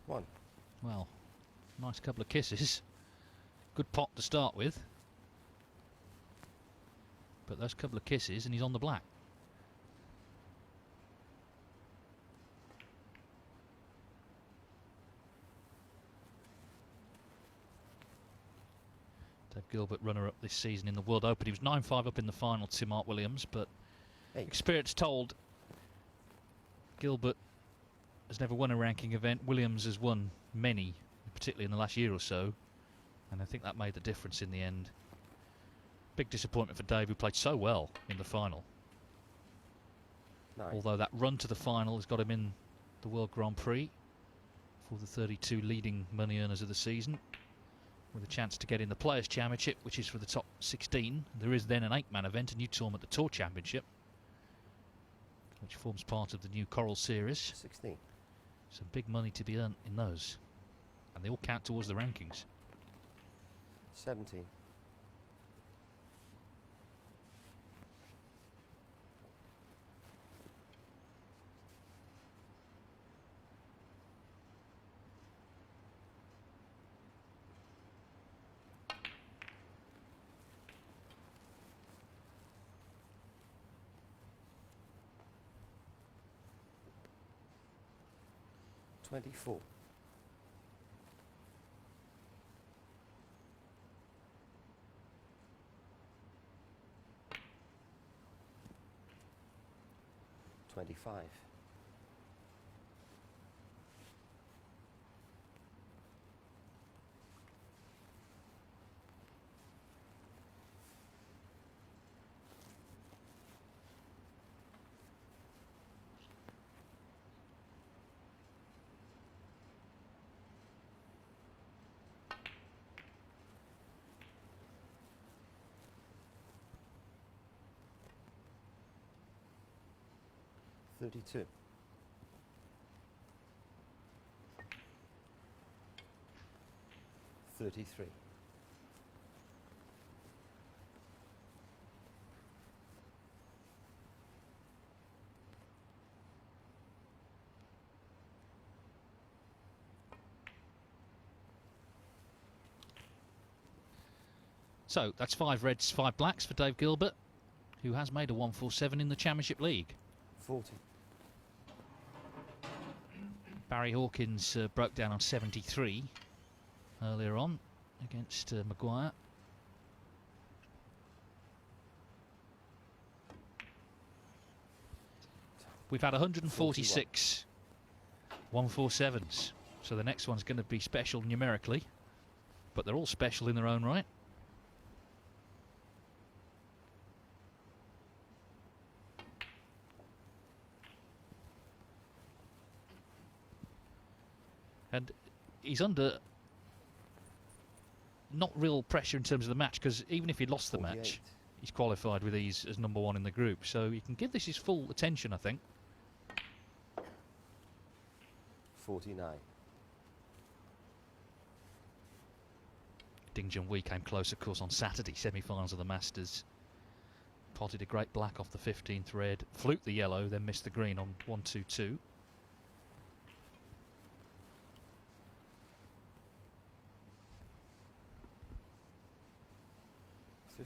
1. Well, nice couple of kisses. Good pot to start with. But those couple of kisses and he's on the black. Dave Gilbert, runner-up this season in the World Open. He was 9-5 up in the final to Mark Williams, but experience told Gilbert has never won a ranking event. Williams has won many, particularly in the last year or so, and I think that made the difference in the end. Big disappointment for Dave, who played so well in the final. 9. Although that run to the final has got him in the World Grand Prix for the 32 leading money earners of the season, with a chance to get in the Players' Championship, which is for the top 16. There is then an 8-man event, a new tournament, the Tour Championship, which forms part of the new Coral Series. 16. Some big money to be earned in those, and they all count towards the rankings. 17. 24. 25. 32. 33. 'So that's 5 reds, 5 blacks for Dave Gilbert, who has made a 147 in the Championship League. 40. Barry Hawkins broke down on 73 earlier on against Maguire. We've had 146 147s, so the next one's going to be special numerically, but they're all special in their own right. And he's under not real pressure in terms of the match, because even if he lost the 48. match, he's qualified with ease as number 1 in the group. So he can give this his full attention, I think. 49. Ding Junhui came close, of course, on Saturday, semi-finals of the Masters. Potted a great black off the 15th red, fluked the yellow, then missed the green on 1-2-2.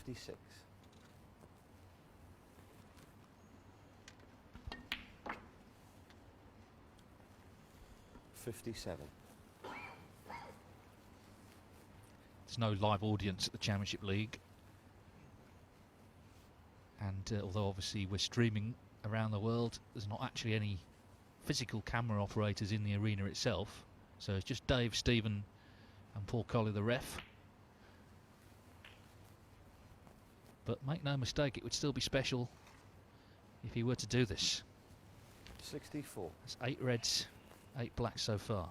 56. 57. There's no live audience at the Championship League, and although obviously we're streaming around the world, there's not actually any physical camera operators in the arena itself, so it's just Dave, Stephen and Paul Colley, the ref. But make no mistake, it would still be special if he were to do this. 64. That's 8 reds, 8 blacks so far.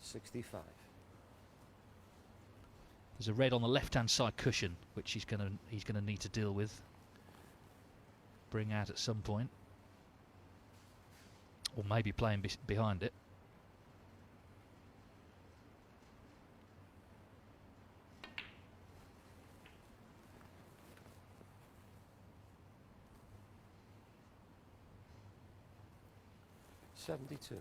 $65. There's a red on the left-hand side cushion, which he's gonna need to deal with, bring out at some point, or maybe playing behind it. 72.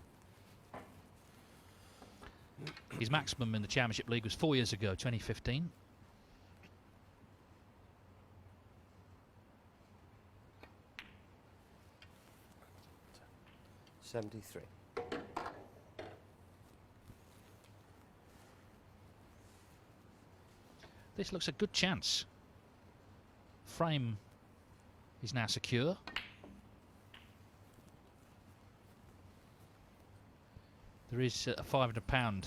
His maximum in the Championship League was 4 years ago, 2015. $73. This looks a good chance. Frame is now secure. There is a £500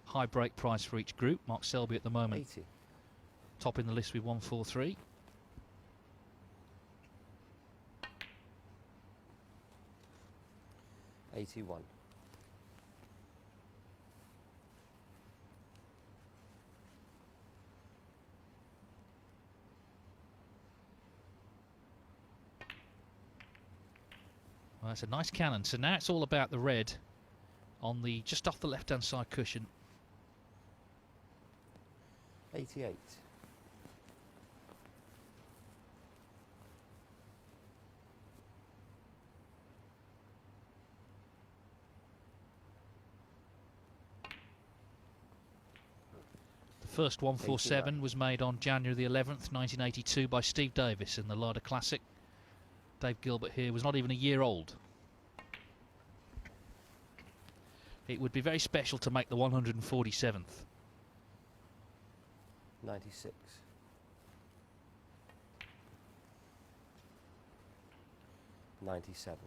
high break price for each group. Mark Selby at the moment 80. top in the list with 143. $81. Well, that's a nice cannon. So now it's all about the red on the just off the left-hand side cushion. 88. The first 147 89. was made on January the 11th, 1982 by Steve Davis in the Larder Classic. Dave Gilbert here was not even a year old. It would be very special to make the 147th. 96. 97.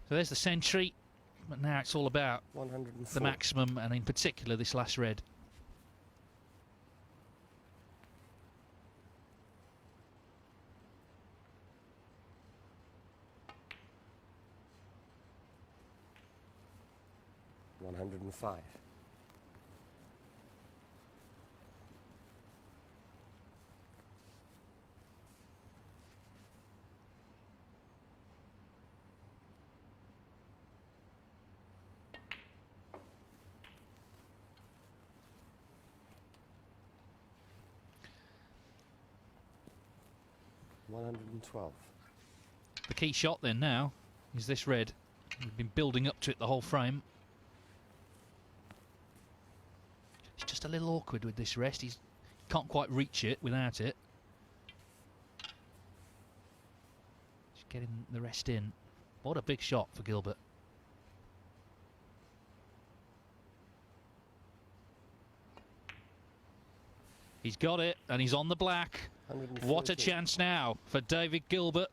So there's the century, but now it's all about 104. the maximum, and in particular this last red. $105. $112. The key shot then now is this red. We've been building up to it the whole frame. It's just a little awkward with this rest. He can't quite reach it without it. Just getting the rest in. What a big shot for Gilbert. He's got it, and he's on the black. What a chance now for David Gilbert,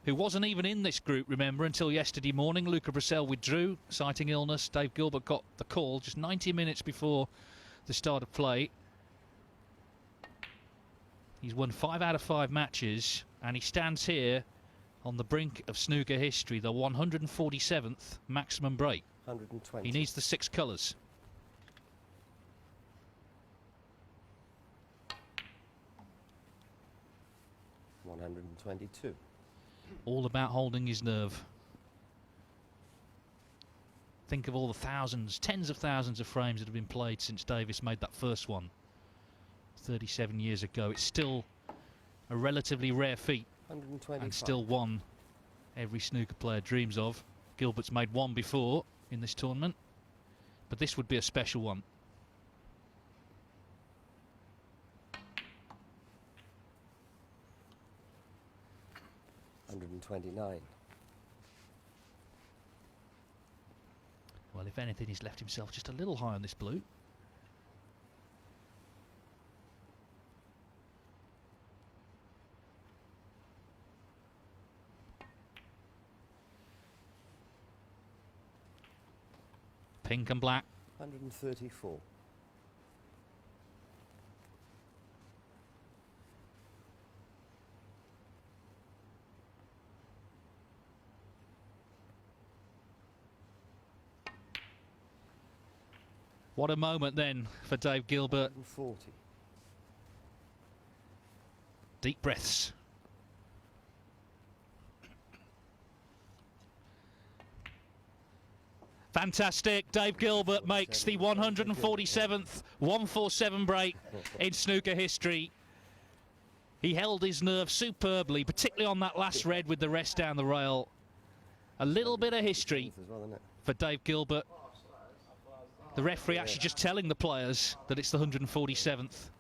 who wasn't even in this group, remember, until yesterday morning. Luca Brissell withdrew, citing illness. Dave Gilbert got the call just 90 minutes before the start of play. He's won 5 out of 5 matches, and he stands here on the brink of snooker history, the 147th maximum break. 120. He needs the 6 colours. $122. All about holding his nerve. Think of all the thousands, tens of thousands of frames that have been played since Davis made that first one 37 years ago. It's still a relatively rare feat, 125. and still one every snooker player dreams of. Gilbert's made one before in this tournament, but this would be a special one. $129. Well, if anything, he's left himself just a little high on this blue. Pink and black. 134. What a moment then for Dave Gilbert. 140. Deep breaths. Fantastic. Dave Gilbert makes the 147th 147 break in snooker history. He held his nerve superbly, particularly on that last red with the rest down the rail. A little bit of history for Dave Gilbert. The referee actually just telling the players that it's the 147th.